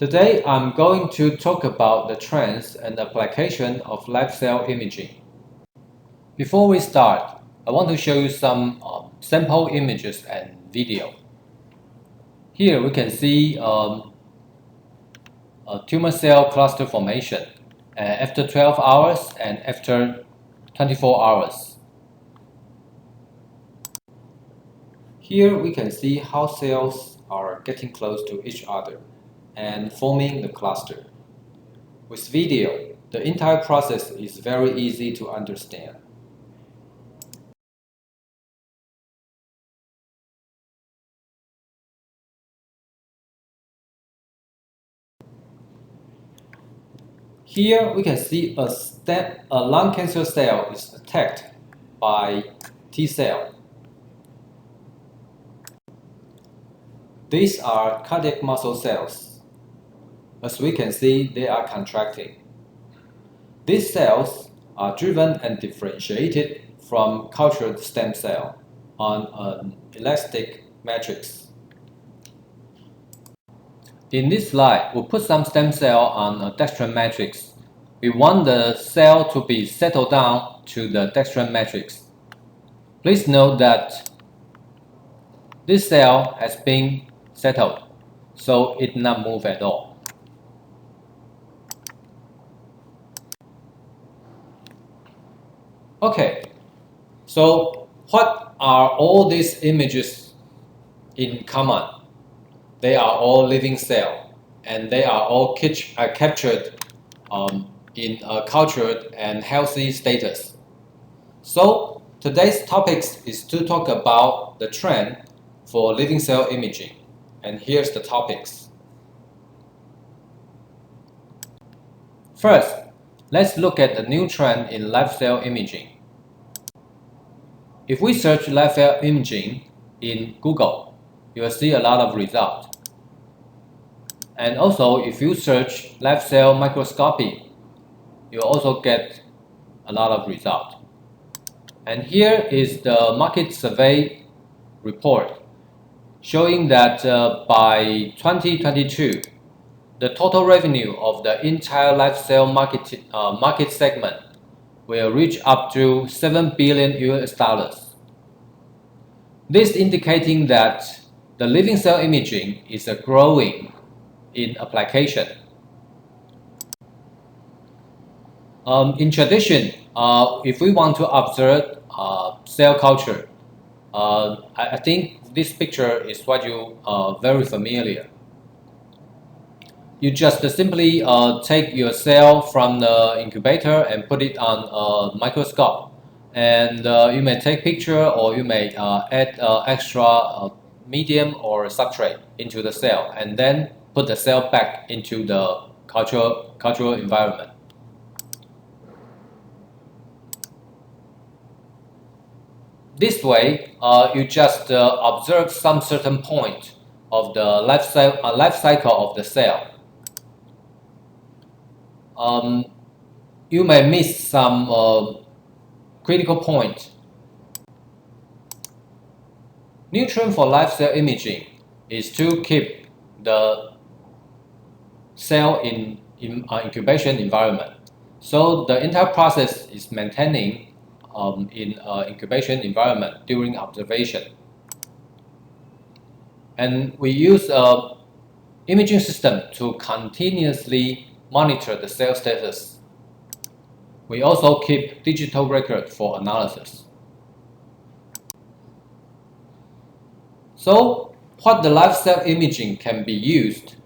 Today I'm going to talk about the trends and application of live cell imaging. Before we start, I want to show you some sample images and video. Here we can see a tumor cell cluster formation after 12 hours and after 24 hours. Here we can see how cells are getting close to each other and forming the cluster. With video, the entire process is very easy to understand. Here we can see a lung cancer cell is attacked by T cell. These are cardiac muscle cells. As we can see, they are contracting. These cells are driven and differentiated from cultured stem cell on an elastic matrix. In this slide, we put some stem cell on a dextran matrix. We want the cell to be settled down to the dextran matrix. Please note that this cell has been settled, so it did not move at all. Okay, so what are all these images in common? They are all living cells, and they are all captured in a cultured and healthy status. So today's topic is to talk about the trend for living cell imaging, and here's the topics. First, let's look at the new trend in live cell imaging. If we search live cell imaging in Google, you will see a lot of results. And also, if you search live cell microscopy, you also get a lot of results. And here is the market survey report showing that by 2022, the total revenue of the entire live cell market segment will reach up to $7 billion US. This indicating that the living cell imaging is growing in application. In tradition, if we want to observe cell culture, I think this picture is what you are very familiar. You just simply take your cell from the incubator and put it on a microscope, and you may take picture or you may add extra medium or substrate into the cell and then put the cell back into the cultural environment. This way, you just observe some certain point of the life cycle of the cell. You may miss some critical point. New trend for live cell imaging is to keep the cell in incubation environment. So the entire process is maintaining in incubation environment during observation. And we use a imaging system to continuously monitor the cell status. We also keep digital record for analysis. So what the live cell imaging can be used?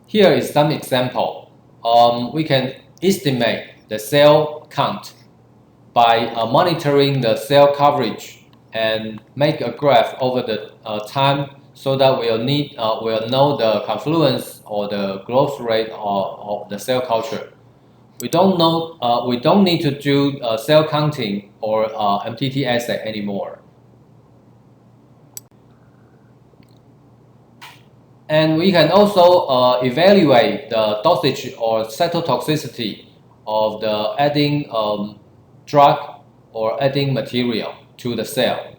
Here is some example. We can estimate the cell count by monitoring the cell coverage and make a graph over the time so that we'll know the confluence or the growth rate of the cell culture. We don't need to do cell counting or MTT assay anymore. And we can also evaluate the dosage or cytotoxicity of the adding drug or adding material to the cell.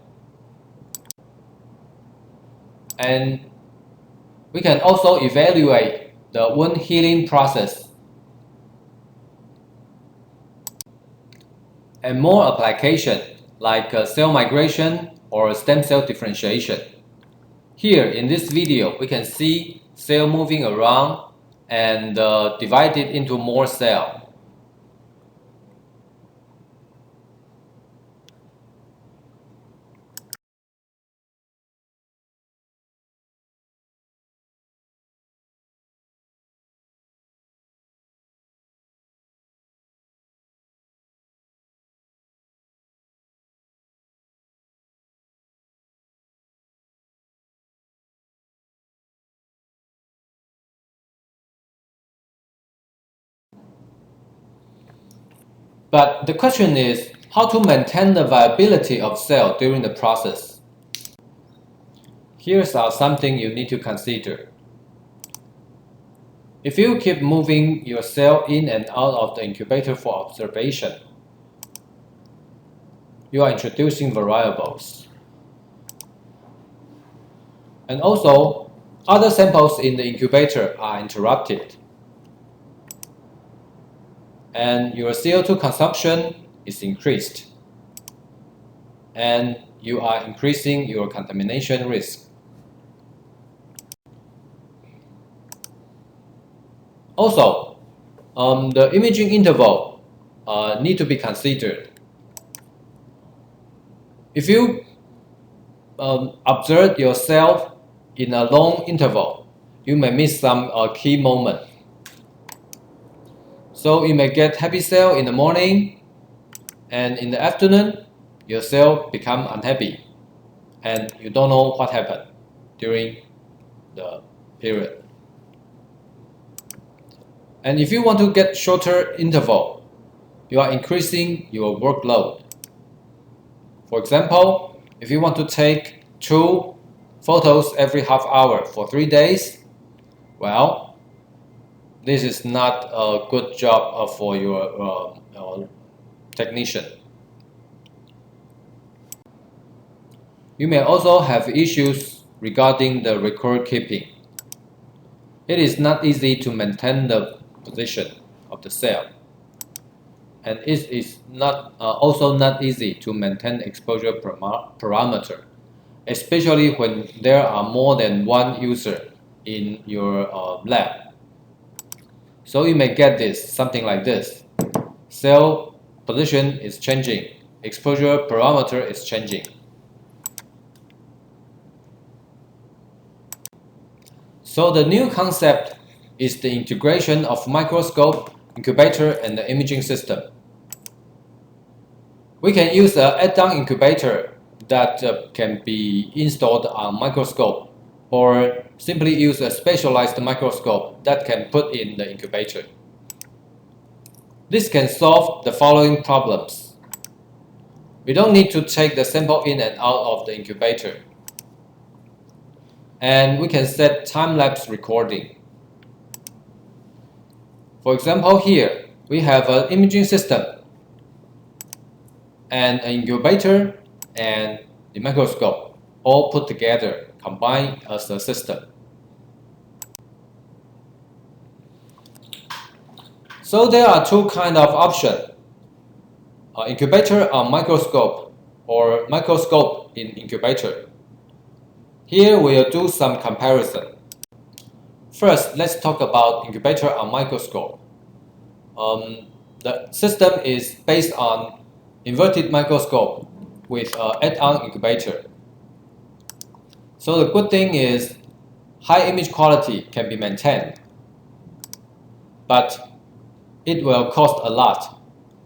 And we can also evaluate the wound healing process and more application like cell migration or stem cell differentiation. Here in this video, we can see cell moving around and divided into more cells. But the question is how to maintain the viability of cell during the process. Here's something you need to consider. If you keep moving your cell in and out of the incubator for observation, you are introducing variables. And also, other samples in the incubator are interrupted. And your CO2 consumption is increased. And you are increasing your contamination risk. Also, the imaging interval need to be considered. If you observe yourself in a long interval, you may miss some key moment. So you may get happy cell in the morning, and in the afternoon, your cell become unhappy, and you don't know what happened during the period. And if you want to get shorter interval, you are increasing your workload. For example, if you want to take 2 photos every half hour for 3 days, well, this is not a good job for your technician. You may also have issues regarding the record keeping. It is not easy to maintain the position of the cell, and it is also not easy to maintain exposure parameter, especially when there are more than one user in your lab. So you may get something like this. Cell position is changing, exposure parameter is changing. So the new concept is the integration of microscope, incubator, and the imaging system. We can use an add-on incubator that can be installed on microscope, or simply use a specialized microscope that can put in the incubator. This can solve the following problems. We don't need to take the sample in and out of the incubator. And we can set time-lapse recording. For example, here we have an imaging system and an incubator and the microscope all put together, combined as a system. So there are two kinds of options, incubator on microscope or microscope in incubator. Here we'll do some comparison. First, let's talk about incubator on microscope. The system is based on inverted microscope with add-on incubator. So the good thing is high image quality can be maintained, but it will cost a lot,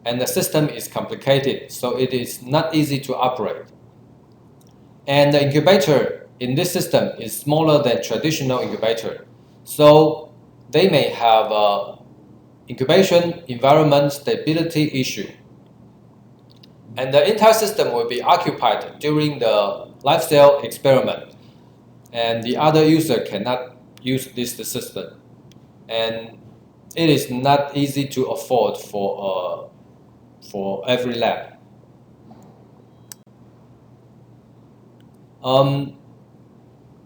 and the system is complicated, so it is not easy to operate. And the incubator in this system is smaller than traditional incubator, so they may have incubation environment stability issue. And the entire system will be occupied during the live cell experiment, and the other user cannot use this system. And it is not easy to afford for every lab.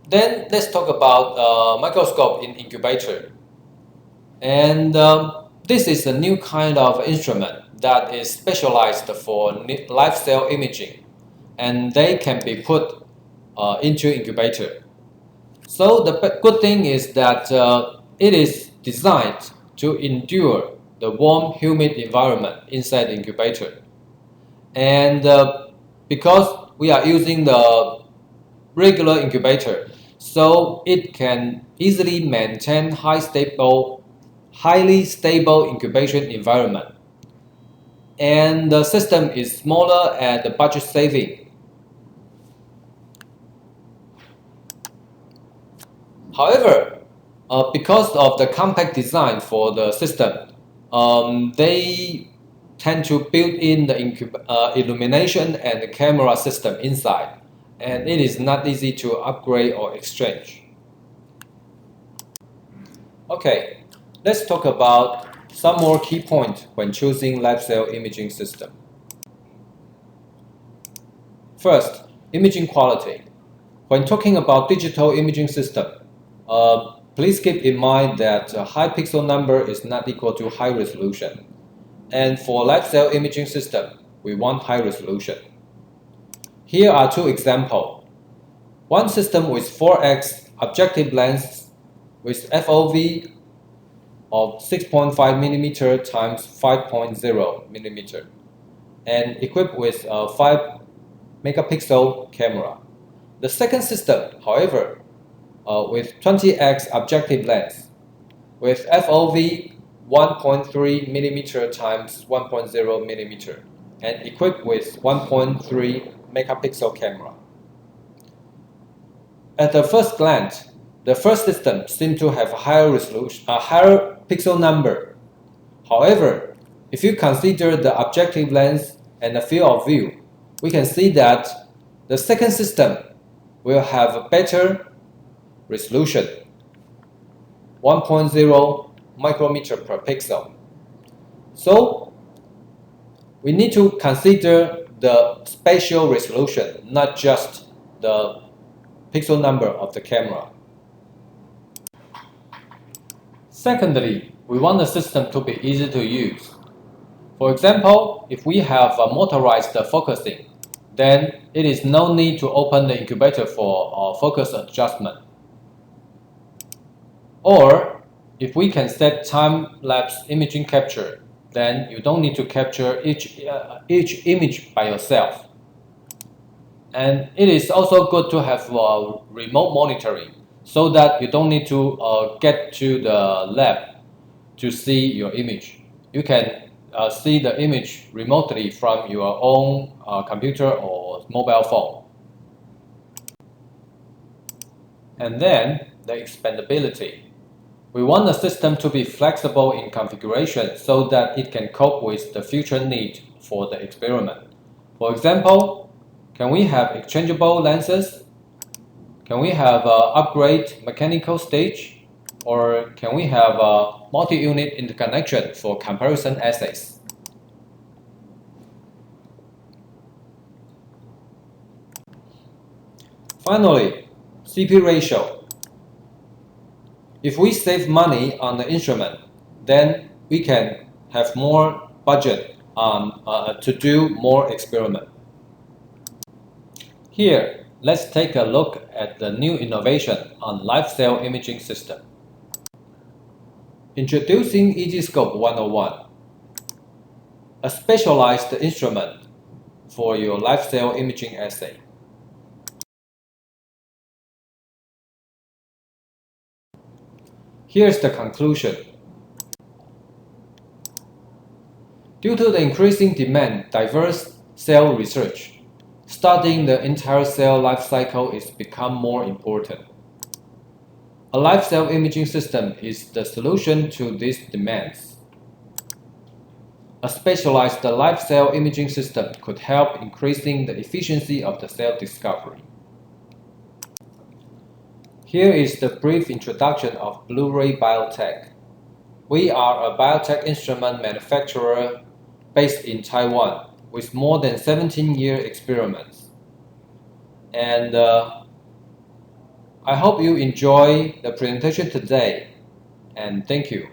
Then let's talk about microscope in incubator. And this is a new kind of instrument that is specialized for live cell imaging, and they can be put into incubator. So the good thing is that it is designed to endure the warm, humid environment inside the incubator. And because we are using the regular incubator, so it can easily maintain highly stable incubation environment. And the system is smaller and budget saving. However, because of the compact design for the system, they tend to build in the illumination and the camera system inside, and it is not easy to upgrade or exchange. Okay, let's talk about some more key points when choosing live cell imaging system. First, imaging quality. When talking about digital imaging system, please keep in mind that a high pixel number is not equal to high resolution. And for live cell imaging system, we want high resolution. Here are two examples. One system with 4x objective lens with FOV of 6.5 mm times 5.0 mm and equipped with a 5 megapixel camera. The second system, however, with 20x objective lens with FOV 1.3 mm times 1.0 mm and equipped with 1.3 megapixel camera. At the first glance, the first system seems to have a higher resolution, a higher pixel number. However, if you consider the objective lens and the field of view, we can see that the second system will have a better resolution, 1.0 micrometer per pixel. So, we need to consider the spatial resolution, not just the pixel number of the camera. Secondly, we want the system to be easy to use. For example, if we have a motorized focusing, then it is no need to open the incubator for focus adjustment. Or, if we can set time-lapse imaging capture, then you don't need to capture each image by yourself. And it is also good to have remote monitoring so that you don't need to get to the lab to see your image. You can see the image remotely from your own computer or mobile phone. And then the expandability. We want the system to be flexible in configuration so that it can cope with the future need for the experiment. For example, can we have exchangeable lenses? Can we have upgrade mechanical stage? Or can we have a multi-unit interconnection for comparison assays? Finally, CP ratio. If we save money on the instrument, then we can have more budget to do more experiments. Here, let's take a look at the new innovation on live cell imaging system. Introducing EzScope 101, a specialized instrument for your live cell imaging assay. Here's the conclusion. Due to the increasing demand, diverse cell research, studying the entire cell life cycle is become more important. A live cell imaging system is the solution to these demands. A specialized live cell imaging system could help increasing the efficiency of the cell discovery. Here is the brief introduction of Blu-ray Biotech. We are a biotech instrument manufacturer based in Taiwan with more than 17-year experiments. And I hope you enjoy the presentation today, and thank you.